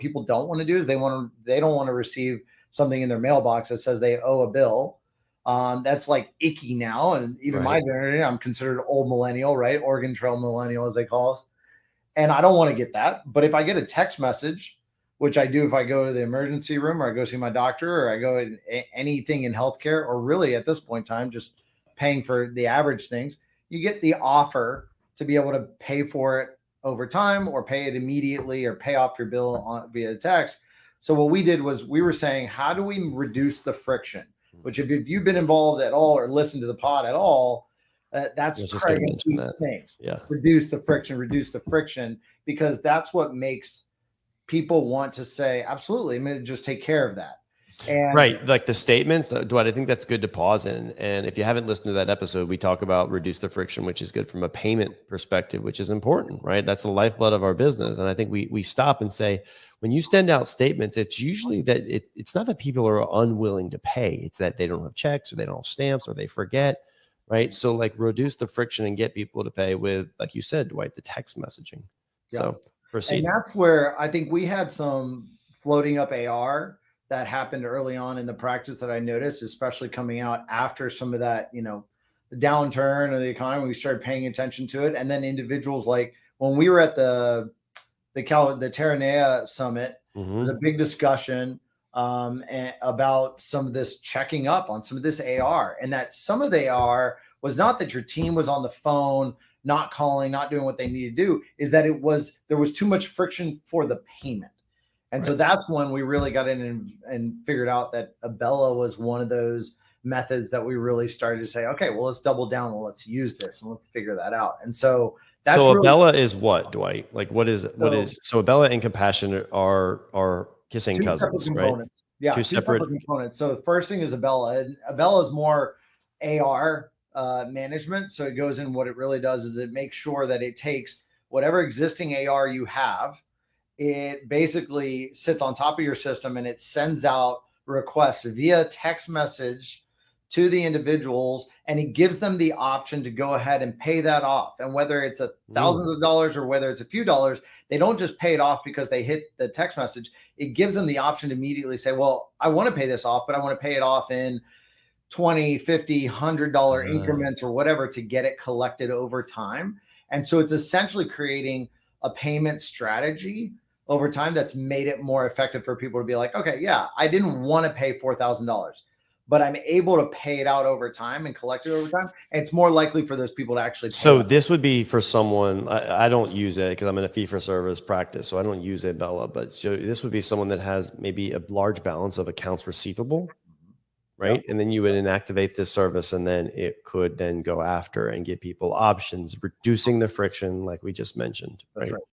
people don't want to do is they don't want to receive something in their mailbox that says they owe a bill. That's like icky now. And even my generation, I'm considered old millennial, right? Oregon Trail millennial, as they call us. And I don't want to get that. But if I get a text message, which I do if I go to the emergency room or I go see my doctor or I go in anything in healthcare, or really at this point in time, just paying for the average things, you get the offer to be able to pay for it over time or pay it immediately or pay off your bill via text. So what we did was we were saying, how do we reduce the friction? Which if you've been involved at all or listened to the pod at all, that's Craig and Pete's things. Yeah. Reduce the friction, because that's what makes people want to say, absolutely, I'm going to just take care of that. And right. Like the statements, Dwight, I think that's good to pause in. And if you haven't listened to that episode, we talk about reduce the friction, which is good from a payment perspective, which is important, right? That's the lifeblood of our business. And I think we stop and say, when you send out statements, it's usually that it's not that people are unwilling to pay. It's that they don't have checks or they don't have stamps or they forget, right? So like reduce the friction and get people to pay with, like you said, Dwight, the text messaging. Yeah. So proceed. And that's where I think we had some floating up AR that happened early on in the practice that I noticed, especially coming out after some of that, the downturn of the economy, we started paying attention to it. And then individuals, like when we were at the Terranea Summit, there was a big discussion about some of this checking up on some of this AR, and that some of the AR was not that your team was on the phone, not calling, not doing what they need to do, is that there was too much friction for the payment. And so that's when we really got in and figured out that Abella was one of those methods that we really started to say, okay, well, let's double down. Well, let's use this and let's figure that out. And so that's Abella is what, Dwight? Like what is Abella and Compassion are kissing cousins, right? Yeah, two separate components. So the first thing is Abella. And Abella is more AR management. So it goes in, what it really does is it makes sure that it takes whatever existing AR you have, it basically sits on top of your system and it sends out requests via text message to the individuals, and it gives them the option to go ahead and pay that off. And whether it's thousands of dollars or whether it's a few dollars, they don't just pay it off because they hit the text message. It gives them the option to immediately say, well, I want to pay this off, but I want to pay it off in $20, $50, $100 increments or whatever to get it collected over time. And so it's essentially creating a payment strategy over time that's made it more effective for people to be like, okay, yeah, I didn't want to pay $4,000, but I'm able to pay it out over time and collect it over time. And it's more likely for those people to actually pay. So this would be for someone, I don't use it because I'm in a fee for service practice, so I don't use Abella, but so this would be someone that has maybe a large balance of accounts receivable, right? Yep. And then you would inactivate this service, and then it could then go after and give people options, reducing the friction like we just mentioned. That's right.